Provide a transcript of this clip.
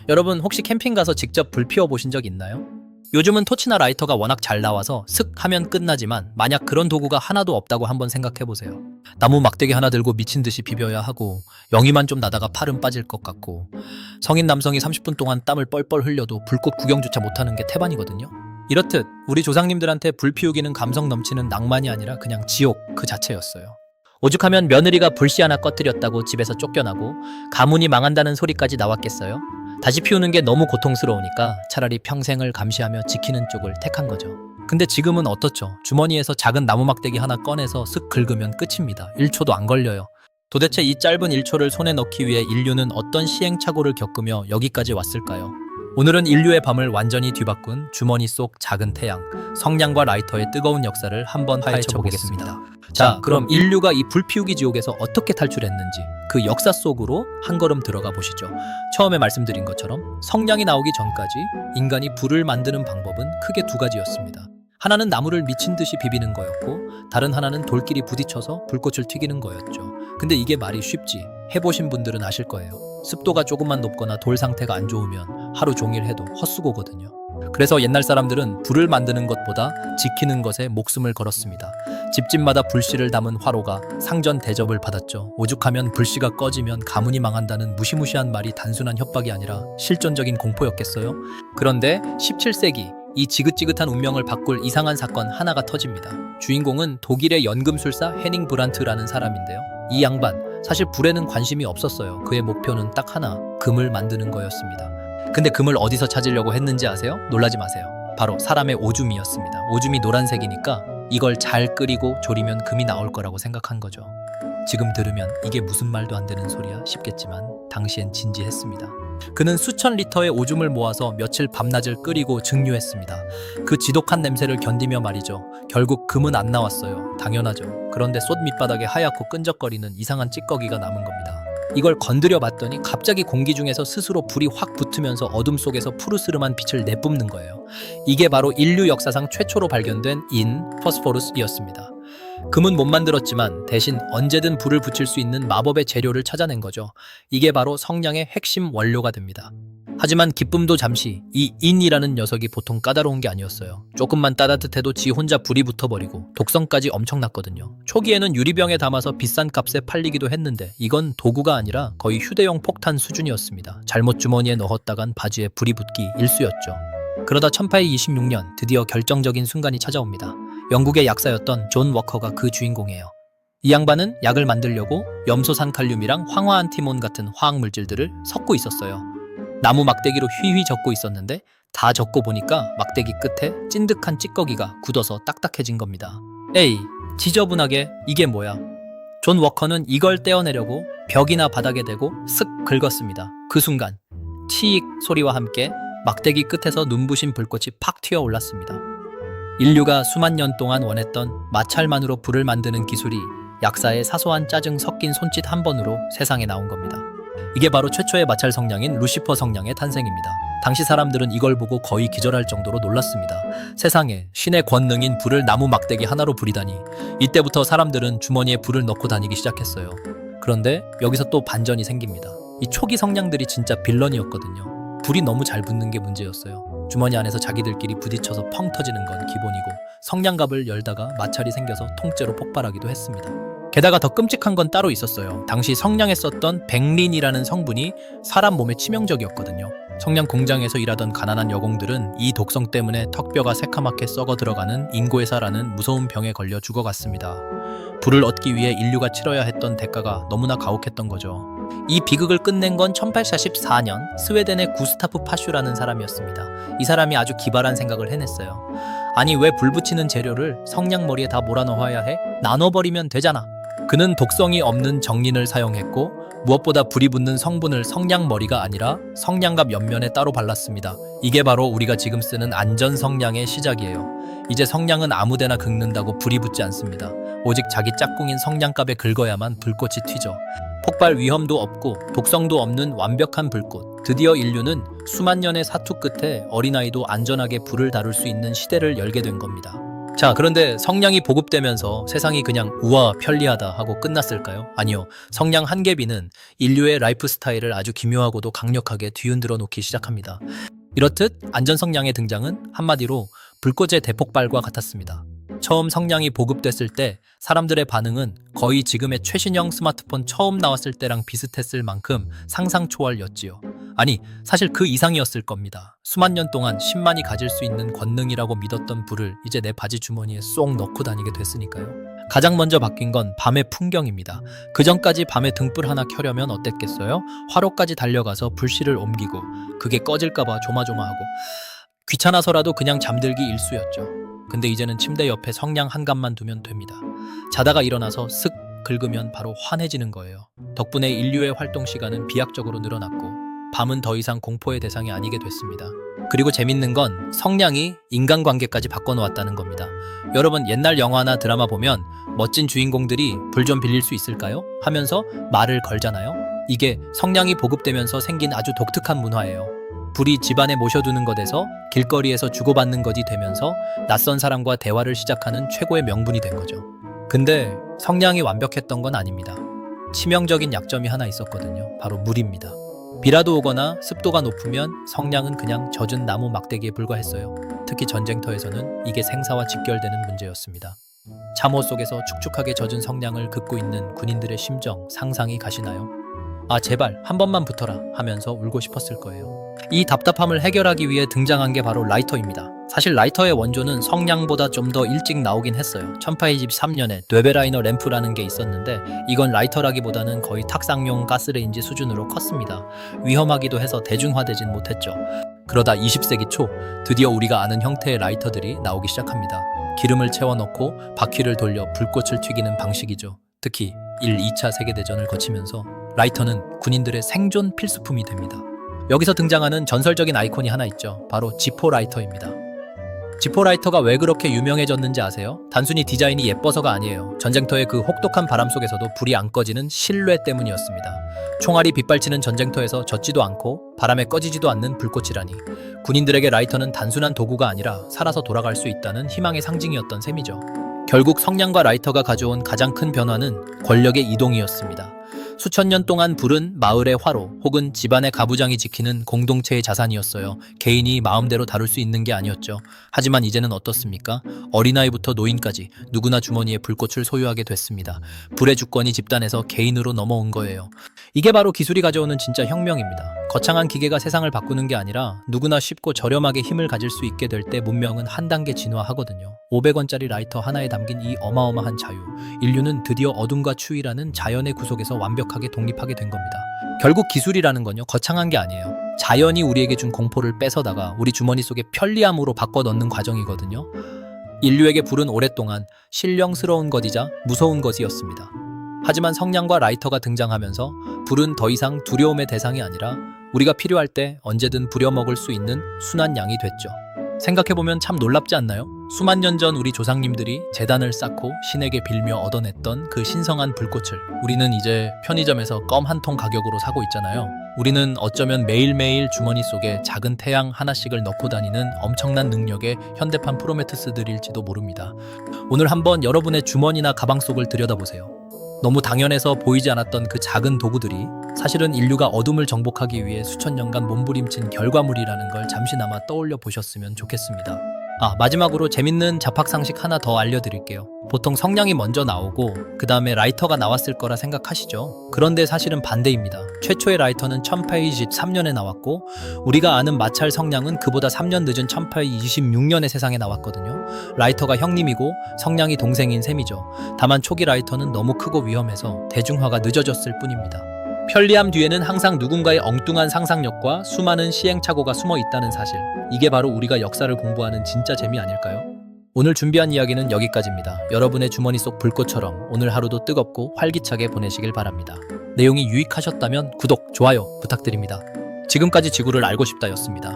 여러분 혹시 캠핑 가서 직접 불 피워 보신 적 있나요? 요즘은 토치나 라이터가 워낙 잘 나와서 슥 하면 끝나지만 만약 그런 도구가 하나도 없다고 한번 생각해 보세요. 나무 막대기 하나 들고 미친 듯이 비벼야 하고 영희만 좀 나다가 팔은 빠질 것 같고 성인 남성이 30분 동안 땀을 뻘뻘 흘려도 불꽃 구경조차 못하는 게 태반이거든요. 이렇듯 우리 조상님들한테 불 피우기는 감성 넘치는 낭만이 아니라 그냥 지옥 그 자체였어요. 오죽하면 며느리가 불씨 하나 꺼뜨렸다고 집에서 쫓겨나고 가문이 망한다는 소리까지 나왔겠어요? 다시 피우는 게 너무 고통스러우니까 차라리 평생을 감시하며 지키는 쪽을 택한 거죠. 근데 지금은 어떻죠? 주머니에서 작은 나무 막대기 하나 꺼내서 쓱 긁으면 끝입니다. 1초도 안 걸려요. 도대체 이 짧은 1초를 손에 넣기 위해 인류는 어떤 시행착오를 겪으며 여기까지 왔을까요? 오늘은 인류의 밤을 완전히 뒤바꾼 주머니 속 작은 태양, 성냥과 라이터의 뜨거운 역사를 한번 파헤쳐 보겠습니다. 자, 그럼 인류가 이 불피우기 지옥에서 어떻게 탈출했는지 그 역사 속으로 한 걸음 들어가 보시죠. 처음에 말씀드린 것처럼 성냥이 나오기 전까지 인간이 불을 만드는 방법은 크게 두 가지였습니다. 하나는 나무를 미친 듯이 비비는 거였고 다른 하나는 돌끼리 부딪혀서 불꽃을 튀기는 거였죠. 근데 이게 말이 쉽지? 해보신 분들은 아실 거예요. 습도가 조금만 높거나 돌 상태가 안 좋으면 하루 종일 해도 헛수고거든요. 그래서 옛날 사람들은 불을 만드는 것보다 지키는 것에 목숨을 걸었습니다. 집집마다 불씨를 담은 화로가 상전 대접을 받았죠. 오죽하면 불씨가 꺼지면 가문이 망한다는 무시무시한 말이 단순한 협박이 아니라 실존적인 공포였겠어요? 그런데 17세기 이 지긋지긋한 운명을 바꿀 이상한 사건 하나가 터집니다. 주인공은 독일의 연금술사 헤닝 브란트라는 사람인데요. 이 양반 사실 불에는 관심이 없었어요. 그의 목표는 딱 하나, 금을 만드는 거였습니다. 근데 금을 어디서 찾으려고 했는지 아세요? 놀라지 마세요. 바로 사람의 오줌이었습니다. 오줌이 노란색이니까 이걸 잘 끓이고 졸이면 금이 나올 거라고 생각한 거죠. 지금 들으면 이게 무슨 말도 안 되는 소리야 싶겠지만 당시엔 진지했습니다. 그는 수천 리터의 오줌을 모아서 며칠 밤낮을 끓이고 증류했습니다. 그 지독한 냄새를 견디며 말이죠. 결국 금은 안 나왔어요. 당연하죠. 그런데 솥 밑바닥에 하얗고 끈적거리는 이상한 찌꺼기가 남은 겁니다. 이걸 건드려 봤더니 갑자기 공기 중에서 스스로 불이 확 붙으면서 어둠 속에서 푸르스름한 빛을 내뿜는 거예요. 이게 바로 인류 역사상 최초로 발견된 포스포루스이었습니다. 금은 못 만들었지만 대신 언제든 불을 붙일 수 있는 마법의 재료를 찾아낸 거죠. 이게 바로 성냥의 핵심 원료가 됩니다. 하지만 기쁨도 잠시, 이 인이라는 녀석이 보통 까다로운 게 아니었어요. 조금만 따뜻해도 지 혼자 불이 붙어버리고 독성까지 엄청났거든요. 초기에는 유리병에 담아서 비싼 값에 팔리기도 했는데 이건 도구가 아니라 거의 휴대용 폭탄 수준이었습니다. 잘못 주머니에 넣었다간 바지에 불이 붙기 일쑤였죠. 그러다 1826년 드디어 결정적인 순간이 찾아옵니다. 영국의 약사였던 존 워커가 그 주인공이에요. 이 양반은 약을 만들려고 염소산 칼륨이랑 황화안티몬 같은 화학물질들을 섞고 있었어요. 나무 막대기로 휘휘 젓고 있었는데 다 젓고 보니까 막대기 끝에 찐득한 찌꺼기가 굳어서 딱딱해진 겁니다. 에이, 지저분하게 이게 뭐야? 존 워커는 이걸 떼어내려고 벽이나 바닥에 대고 쓱 긁었습니다. 그 순간 치익 소리와 함께 막대기 끝에서 눈부신 불꽃이 팍 튀어올랐습니다. 인류가 수만 년 동안 원했던 마찰만으로 불을 만드는 기술이 약사의 사소한 짜증 섞인 손짓 한 번으로 세상에 나온 겁니다. 이게 바로 최초의 마찰 성냥인 루시퍼 성냥의 탄생입니다. 당시 사람들은 이걸 보고 거의 기절할 정도로 놀랐습니다. 세상에 신의 권능인 불을 나무 막대기 하나로 부리다니. 이때부터 사람들은 주머니에 불을 넣고 다니기 시작했어요. 그런데 여기서 또 반전이 생깁니다. 이 초기 성냥들이 진짜 빌런이었거든요. 불이 너무 잘 붙는 게 문제였어요. 주머니 안에서 자기들끼리 부딪혀서 펑 터지는 건 기본이고 성냥갑을 열다가 마찰이 생겨서 통째로 폭발하기도 했습니다. 게다가 더 끔찍한 건 따로 있었어요. 당시 성냥에 썼던 백린이라는 성분이 사람 몸에 치명적이었거든요. 성냥 공장에서 일하던 가난한 여공들은 이 독성 때문에 턱뼈가 새카맣게 썩어 들어가는 인고해사라는 무서운 병에 걸려 죽어갔습니다. 불을 얻기 위해 인류가 치러야 했던 대가가 너무나 가혹했던 거죠. 이 비극을 끝낸 건 1844년 스웨덴의 구스타프 파슈라는 사람이었습니다. 이 사람이 아주 기발한 생각을 해냈어요. 아니 왜 불 붙이는 재료를 성냥머리에 다 몰아넣어야 해? 나눠버리면 되잖아. 그는 독성이 없는 정린을 사용했고 무엇보다 불이 붙는 성분을 성냥머리가 아니라 성냥갑 옆면에 따로 발랐습니다. 이게 바로 우리가 지금 쓰는 안전 성냥의 시작이에요. 이제 성냥은 아무데나 긁는다고 불이 붙지 않습니다. 오직 자기 짝꿍인 성냥갑에 긁어야만 불꽃이 튀죠. 폭발 위험도 없고 독성도 없는 완벽한 불꽃. 드디어 인류는 수만 년의 사투 끝에 어린아이도 안전하게 불을 다룰 수 있는 시대를 열게 된 겁니다. 자, 그런데 성냥이 보급되면서 세상이 그냥 우와 편리하다 하고 끝났을까요? 아니요. 성냥 한 개비는 인류의 라이프 스타일을 아주 기묘하고도 강력하게 뒤흔들어 놓기 시작합니다. 이렇듯 안전성냥의 등장은 한마디로 불꽃의 대폭발과 같았습니다. 처음 성냥이 보급됐을 때 사람들의 반응은 거의 지금의 최신형 스마트폰 처음 나왔을 때랑 비슷했을 만큼 상상 초월이었지요. 아니, 사실 그 이상이었을 겁니다. 수만 년 동안 10만이 가질 수 있는 권능이라고 믿었던 불을 이제 내 바지 주머니에 쏙 넣고 다니게 됐으니까요. 가장 먼저 바뀐 건 밤의 풍경입니다. 그전까지 밤에 등불 하나 켜려면 어땠겠어요? 화로까지 달려가서 불씨를 옮기고 그게 꺼질까봐 조마조마하고 귀찮아서라도 그냥 잠들기 일쑤였죠. 근데 이제는 침대 옆에 성냥 한 갑만 두면 됩니다. 자다가 일어나서 슥 긁으면 바로 환해지는 거예요. 덕분에 인류의 활동 시간은 비약적으로 늘어났고 밤은 더 이상 공포의 대상이 아니게 됐습니다. 그리고 재밌는 건 성냥이 인간관계까지 바꿔놓았다는 겁니다. 여러분 옛날 영화나 드라마 보면 멋진 주인공들이 불 좀 빌릴 수 있을까요? 하면서 말을 걸잖아요. 이게 성냥이 보급되면서 생긴 아주 독특한 문화예요. 불이 집안에 모셔두는 것에서 길거리에서 주고받는 것이 되면서 낯선 사람과 대화를 시작하는 최고의 명분이 된 거죠. 근데 성냥이 완벽했던 건 아닙니다. 치명적인 약점이 하나 있었거든요. 바로 물입니다. 비라도 오거나 습도가 높으면 성냥은 그냥 젖은 나무 막대기에 불과했어요. 특히 전쟁터에서는 이게 생사와 직결되는 문제였습니다. 참호 속에서 축축하게 젖은 성냥을 긋고 있는 군인들의 심정 상상이 가시나요? 아 제발 한 번만 붙어라 하면서 울고 싶었을 거예요. 이 답답함을 해결하기 위해 등장한 게 바로 라이터입니다. 사실 라이터의 원조는 성냥보다 좀 더 일찍 나오긴 했어요. 1823년에 뇌베라이너 램프라는 게 있었는데 이건 라이터라기보다는 거의 탁상용 가스레인지 수준으로 컸습니다. 위험하기도 해서 대중화되진 못했죠. 그러다 20세기 초 드디어 우리가 아는 형태의 라이터들이 나오기 시작합니다. 기름을 채워넣고 바퀴를 돌려 불꽃을 튀기는 방식이죠. 특히 1, 2차 세계대전을 거치면서 라이터는 군인들의 생존 필수품이 됩니다. 여기서 등장하는 전설적인 아이콘이 하나 있죠. 바로 지포 라이터입니다. 지포 라이터가 왜 그렇게 유명해졌는지 아세요? 단순히 디자인이 예뻐서가 아니에요. 전쟁터의 그 혹독한 바람 속에서도 불이 안 꺼지는 신뢰 때문이었습니다. 총알이 빗발치는 전쟁터에서 젖지도 않고 바람에 꺼지지도 않는 불꽃이라니 군인들에게 라이터는 단순한 도구가 아니라 살아서 돌아갈 수 있다는 희망의 상징이었던 셈이죠. 결국 성냥과 라이터가 가져온 가장 큰 변화는 권력의 이동이었습니다. 수천 년 동안 불은 마을의 화로 혹은 집안의 가부장이 지키는 공동체의 자산이었어요. 개인이 마음대로 다룰 수 있는 게 아니었죠. 하지만 이제는 어떻습니까? 어린아이부터 노인까지 누구나 주머니에 불꽃을 소유하게 됐습니다. 불의 주권이 집단에서 개인으로 넘어온 거예요. 이게 바로 기술이 가져오는 진짜 혁명입니다. 거창한 기계가 세상을 바꾸는 게 아니라 누구나 쉽고 저렴하게 힘을 가질 수 있게 될 때 문명은 한 단계 진화하거든요. 500원짜리 라이터 하나에 담긴 이 어마어마한 자유. 인류는 드디어 어둠과 추위라는 자연의 구속에서 완벽하게 독립하게 된 겁니다. 결국 기술이라는 건요, 거창한 게 아니에요. 자연이 우리에게 준 공포를 뺏어다가 우리 주머니 속에 편리함으로 바꿔 넣는 과정이거든요. 인류에게 불은 오랫동안 신령스러운 것이자 무서운 것이었습니다. 하지만 성냥과 라이터가 등장하면서 불은 더 이상 두려움의 대상이 아니라 우리가 필요할 때 언제든 부려먹을 수 있는 순한 양이 됐죠. 생각해보면 참 놀랍지 않나요? 수만 년 전 우리 조상님들이 제단을 쌓고 신에게 빌며 얻어냈던 그 신성한 불꽃을 우리는 이제 편의점에서 껌 한 통 가격으로 사고 있잖아요. 우리는 어쩌면 매일매일 주머니 속에 작은 태양 하나씩을 넣고 다니는 엄청난 능력의 현대판 프로메테스들일지도 모릅니다. 오늘 한번 여러분의 주머니나 가방 속을 들여다보세요. 너무 당연해서 보이지 않았던 그 작은 도구들이 사실은 인류가 어둠을 정복하기 위해 수천 년간 몸부림친 결과물이라는 걸 잠시나마 떠올려 보셨으면 좋겠습니다. 마지막으로 재밌는 잡학상식 하나 더 알려드릴게요. 보통 성냥이 먼저 나오고 그 다음에 라이터가 나왔을 거라 생각하시죠? 그런데 사실은 반대입니다. 최초의 라이터는 1823년에 나왔고 우리가 아는 마찰 성냥은 그보다 3년 늦은 1826년에 세상에 나왔거든요. 라이터가 형님이고 성냥이 동생인 셈이죠. 다만 초기 라이터는 너무 크고 위험해서 대중화가 늦어졌을 뿐입니다. 편리함 뒤에는 항상 누군가의 엉뚱한 상상력과 수많은 시행착오가 숨어 있다는 사실. 이게 바로 우리가 역사를 공부하는 진짜 재미 아닐까요? 오늘 준비한 이야기는 여기까지입니다. 여러분의 주머니 속 불꽃처럼 오늘 하루도 뜨겁고 활기차게 보내시길 바랍니다. 내용이 유익하셨다면 구독, 좋아요 부탁드립니다. 지금까지 지구를 알고 싶다였습니다.